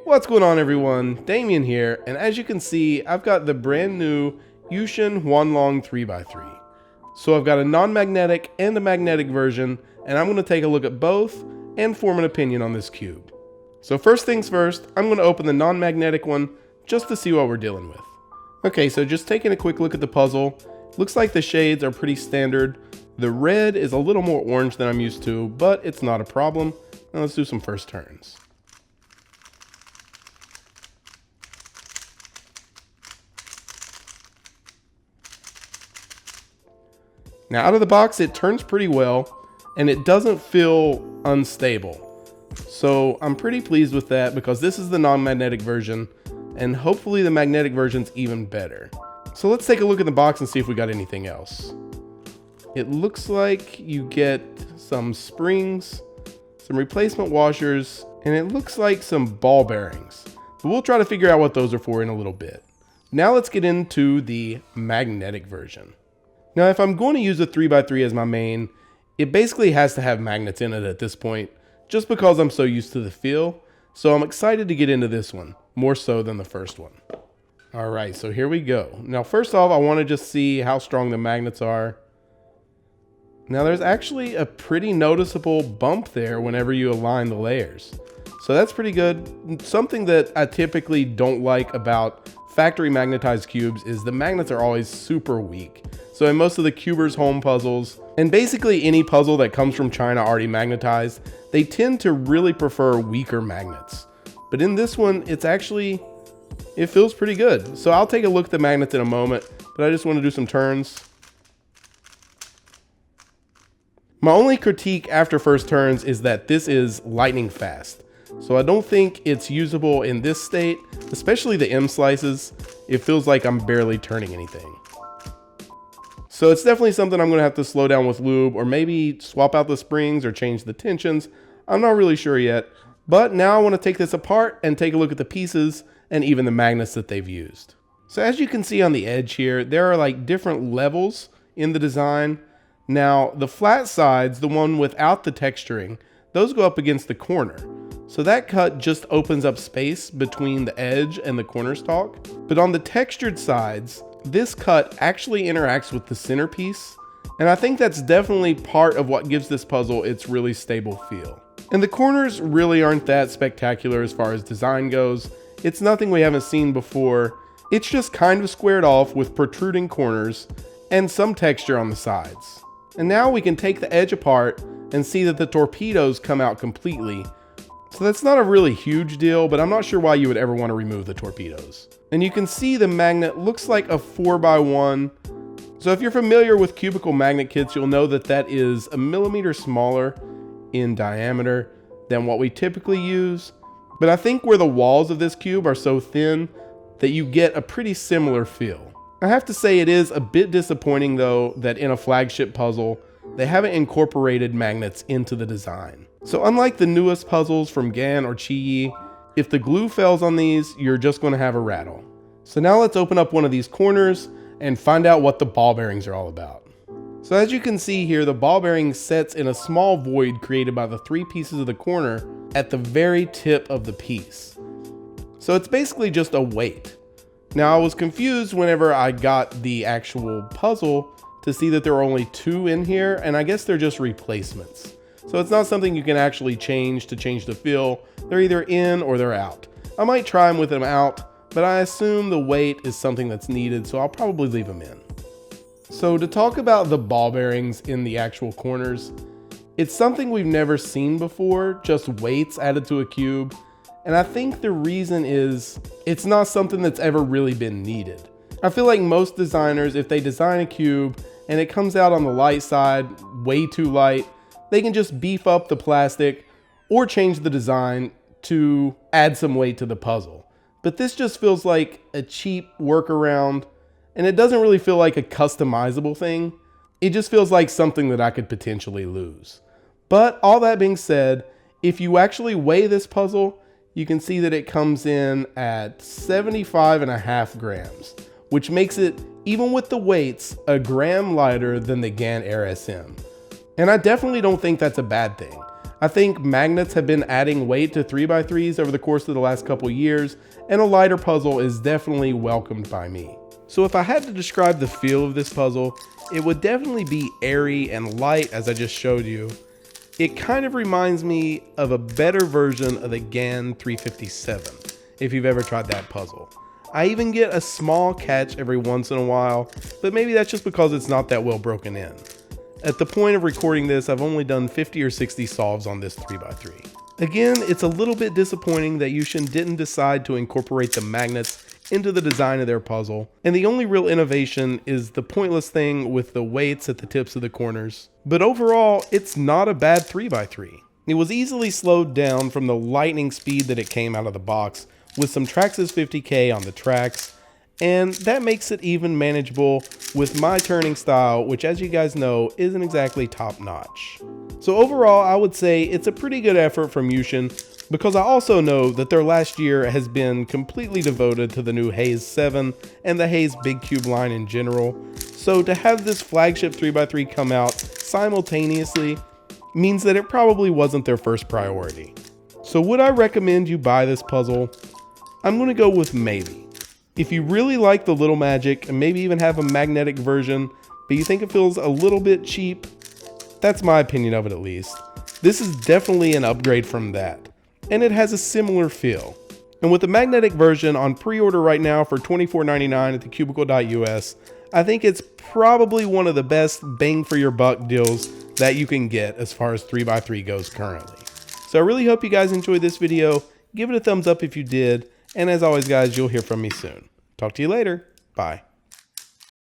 What's going on, everyone? Damien here, and as you can see, I've got the brand new Yuxin HuangLong 3x3. So I've got a non-magnetic and a magnetic version, and I'm going to take a look at both and form an opinion on this cube. So first things first, I'm going to open the non-magnetic one just to see what we're dealing with. Okay, so just taking a quick look at the puzzle, looks like the shades are pretty standard. The red is a little more orange than I'm used to, but it's not a problem. Now let's do some first turns. Now out of the box, it turns pretty well, and it doesn't feel unstable. So I'm pretty pleased with that because this is the non-magnetic version, and hopefully the magnetic version's even better. So let's take a look at the box and see if we got anything else. It looks like you get some springs, some replacement washers, and it looks like some ball bearings. But we'll try to figure out what those are for in a little bit. Now let's get into the magnetic version. Now, if I'm going to use a 3x3 as my main, it basically has to have magnets in it at this point, just because I'm so used to the feel. So I'm excited to get into this one, more so than the first one. All right, so here we go. Now, first off, I want to just see how strong the magnets are. Now, there's actually a pretty noticeable bump there whenever you align the layers. So that's pretty good. Something that I typically don't like about factory magnetized cubes is the magnets are always super weak. So in most of the Cubers home puzzles, and basically any puzzle that comes from China already magnetized, they tend to really prefer weaker magnets. But in this one, it feels pretty good. So I'll take a look at the magnets in a moment, but I just want to do some turns. My only critique after first turns is that this is lightning fast. So I don't think it's usable in this state, especially the M slices. It feels like I'm barely turning anything. So it's definitely something I'm going to have to slow down with lube, or maybe swap out the springs or change the tensions. I'm not really sure yet, but now I want to take this apart and take a look at the pieces and even the magnets that they've used. So as you can see on the edge here, there are like different levels in the design. Now the flat sides, the one without the texturing, those go up against the corner. So that cut just opens up space between the edge and the corner stalk. But on the textured sides, this cut actually interacts with the centerpiece, and I think that's definitely part of what gives this puzzle its really stable feel. And the corners really aren't that spectacular as far as design goes. It's nothing we haven't seen before. It's just kind of squared off with protruding corners and some texture on the sides. And now we can take the edge apart and see that the torpedoes come out completely. So that's not a really huge deal, but I'm not sure why you would ever want to remove the torpedoes. And you can see the magnet looks like a 4x1. So if you're familiar with cubicle magnet kits, you'll know that that is a millimeter smaller in diameter than what we typically use. But I think where the walls of this cube are so thin that you get a pretty similar feel. I have to say it is a bit disappointing though that in a flagship puzzle, they haven't incorporated magnets into the design. So unlike the newest puzzles from Gan or Chi, if the glue fails on these, you're just going to have a rattle. So now let's open up one of these corners and find out what the ball bearings are all about. So as you can see here, the ball bearing sets in a small void created by the three pieces of the corner at the very tip of the piece. So it's basically just a weight. Now I was confused whenever I got the actual puzzle to see that there are only two in here, and I guess they're just replacements. So it's not something you can actually change to change the feel. They're either in or they're out. I might try them with them out, but I assume the weight is something that's needed, so I'll probably leave them in. So to talk about the ball bearings in the actual corners, it's something we've never seen before, just weights added to a cube. And I think the reason is it's not something that's ever really been needed. I feel like most designers, if they design a cube and it comes out on the light side, way too light, they can just beef up the plastic or change the design to add some weight to the puzzle. But this just feels like a cheap workaround, and it doesn't really feel like a customizable thing. It just feels like something that I could potentially lose. But all that being said, if you actually weigh this puzzle, you can see that it comes in at 75.5 grams, which makes it, even with the weights, a gram lighter than the Gan Air SM. And I definitely don't think that's a bad thing. I think magnets have been adding weight to 3x3s over the course of the last couple years, and a lighter puzzle is definitely welcomed by me. So if I had to describe the feel of this puzzle, it would definitely be airy and light as I just showed you. It kind of reminds me of a better version of the GAN 357, if you've ever tried that puzzle. I even get a small catch every once in a while, but maybe that's just because it's not that well broken in. At the point of recording this, I've only done 50 or 60 solves on this 3x3. Again, it's a little bit disappointing that Yuxin didn't decide to incorporate the magnets into the design of their puzzle, and the only real innovation is the pointless thing with the weights at the tips of the corners. But overall, it's not a bad 3x3. It was easily slowed down from the lightning speed that it came out of the box, with some Traxxas 50K on the tracks, and that makes it even manageable with my turning style, which, as you guys know, isn't exactly top notch. So overall, I would say it's a pretty good effort from Yuxin, because I also know that their last year has been completely devoted to the new Haze 7 and the Haze Big Cube line in general. So to have this flagship 3x3 come out simultaneously means that it probably wasn't their first priority. So would I recommend you buy this puzzle? I'm going to go with maybe. If you really like the little magic and maybe even have a magnetic version, but you think it feels a little bit cheap, that's my opinion of it at least. This is definitely an upgrade from that, and it has a similar feel. And with the magnetic version on pre-order right now for $24.99 at thecubicle.us, I think it's probably one of the best bang for your buck deals that you can get as far as 3x3 goes currently. So I really hope you guys enjoyed this video. Give it a thumbs up if you did. And as always, guys, you'll hear from me soon. Talk to you later. Bye.